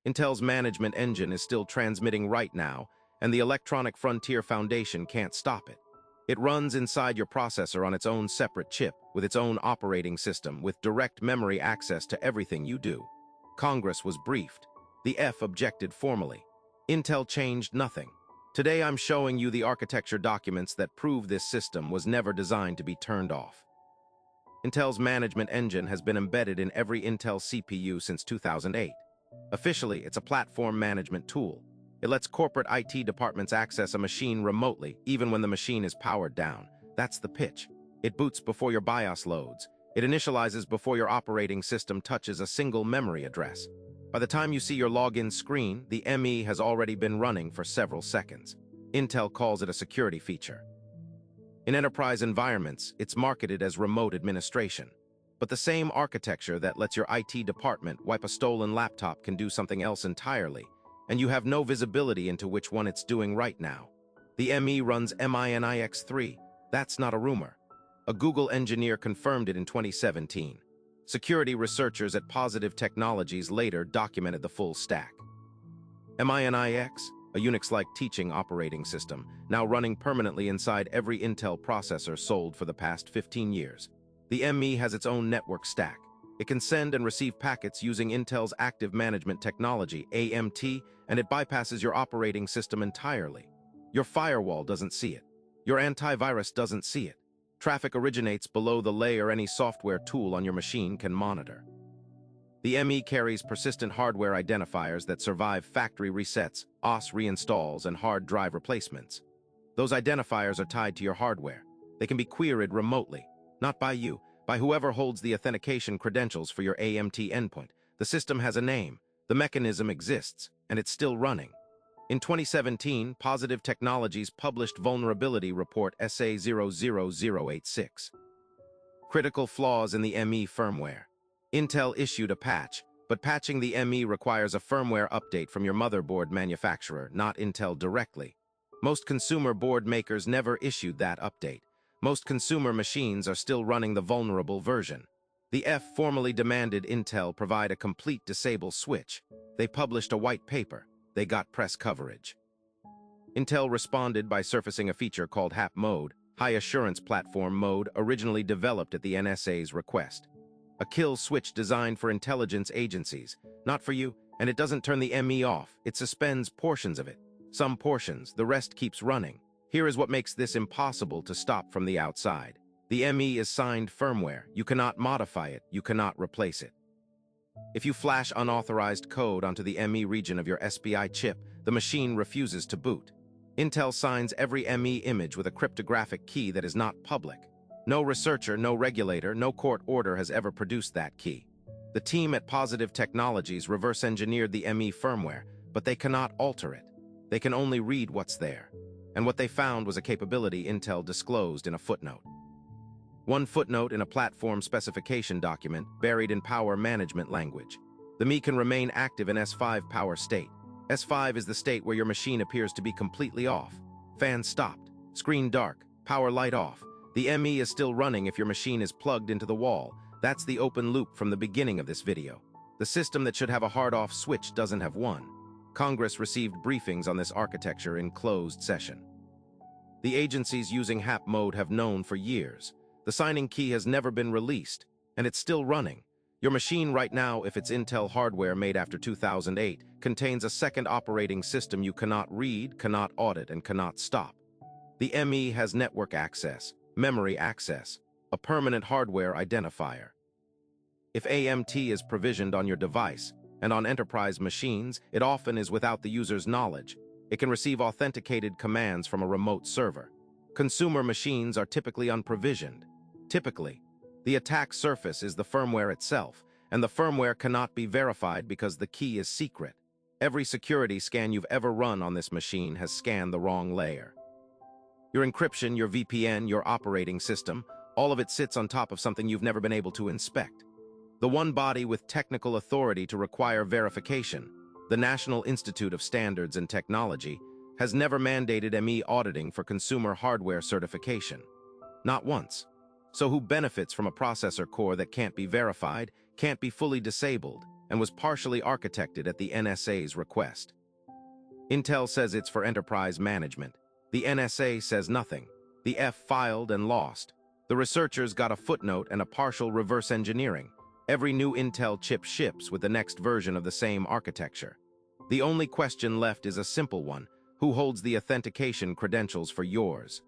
Intel's management engine is still transmitting right now, and the Electronic Frontier Foundation can't stop it. It runs inside your processor on its own separate chip, with its own operating system, with direct memory access to everything you do. Congress was briefed. The F objected formally. Intel changed nothing. Today I'm showing you the architecture documents that prove this system was never designed to be turned off. Intel's management engine has been embedded in every Intel CPU since 2008. Officially, it's a platform management tool. It lets corporate IT departments access a machine remotely, even when the machine is powered down. That's the pitch. It boots before your BIOS loads. It initializes before your operating system touches a single memory address. By the time you see your login screen, the ME has already been running for several seconds. Intel calls it a security feature. In enterprise environments, it's marketed as remote administration. But the same architecture that lets your IT department wipe a stolen laptop can do something else entirely, and you have no visibility into which one it's doing right now. The ME runs MINIX-3. That's not a rumor. A Google engineer confirmed it in 2017. Security researchers at Positive Technologies later documented the full stack. MINIX, a Unix-like teaching operating system, now running permanently inside every Intel processor sold for the past 15 years. The ME has its own network stack. It can send and receive packets using Intel's active management technology, AMT, and it bypasses your operating system entirely. Your firewall doesn't see it. Your antivirus doesn't see it. Traffic originates below the layer any software tool on your machine can monitor. The ME carries persistent hardware identifiers that survive factory resets, OS reinstalls, and hard drive replacements. Those identifiers are tied to your hardware. They can be queried remotely, not by you, by whoever holds the authentication credentials for your AMT endpoint. The system has a name, the mechanism exists, and it's still running. In 2017, Positive Technologies published Vulnerability Report SA00086. Critical flaws in the ME firmware. Intel issued a patch, but patching the ME requires a firmware update from your motherboard manufacturer, not Intel directly. Most consumer board makers never issued that update. Most consumer machines are still running the vulnerable version. The F formally demanded Intel provide a complete disable switch. They published a white paper. They got press coverage. Intel responded by surfacing a feature called HAP mode, High Assurance Platform Mode, originally developed at the NSA's request. A kill switch designed for intelligence agencies, not for you, and it doesn't turn the ME off. It suspends portions of it. Some portions, the rest keeps running. Here is what makes this impossible to stop from the outside. The ME is signed firmware. You cannot modify it. You cannot replace it. If you flash unauthorized code onto the ME region of your SPI chip, the machine refuses to boot. Intel signs every ME image with a cryptographic key that is not public. No researcher, no regulator, no court order has ever produced that key. The team at Positive Technologies reverse-engineered the ME firmware, but they cannot alter it. They can only read what's there. And what they found was a capability Intel disclosed in a footnote. One footnote in a platform specification document buried in power management language. The ME can remain active in S5 power state. S5 is the state where your machine appears to be completely off. Fan stopped, screen dark, power light off. The ME is still running if your machine is plugged into the wall. That's the open loop from the beginning of this video. The system that should have a hard-off switch doesn't have one. Congress received briefings on this architecture in closed session. The agencies using HAP mode have known for years. The signing key has never been released, and it's still running. Your machine right now, if it's Intel hardware made after 2008, contains a second operating system you cannot read, cannot audit, and cannot stop. The ME has network access, memory access, a permanent hardware identifier. If AMT is provisioned on your device, and on enterprise machines, it often is without the user's knowledge. It can receive authenticated commands from a remote server. Consumer machines are typically unprovisioned. Typically, the attack surface is the firmware itself, and the firmware cannot be verified because the key is secret. Every security scan you've ever run on this machine has scanned the wrong layer. Your encryption, your VPN, your operating system, all of it sits on top of something you've never been able to inspect. The one body with technical authority to require verification, the National Institute of Standards and Technology, has never mandated ME auditing for consumer hardware certification. Not once. So who benefits from a processor core that can't be verified, can't be fully disabled? and was partially architected at the NSA's request. Intel says it's for enterprise management. The NSA says nothing. The F filed and lost. The researchers got a footnote and a partial reverse engineering. Every new Intel chip ships with the next version of the same architecture. The only question left is a simple one: who holds the authentication credentials for yours?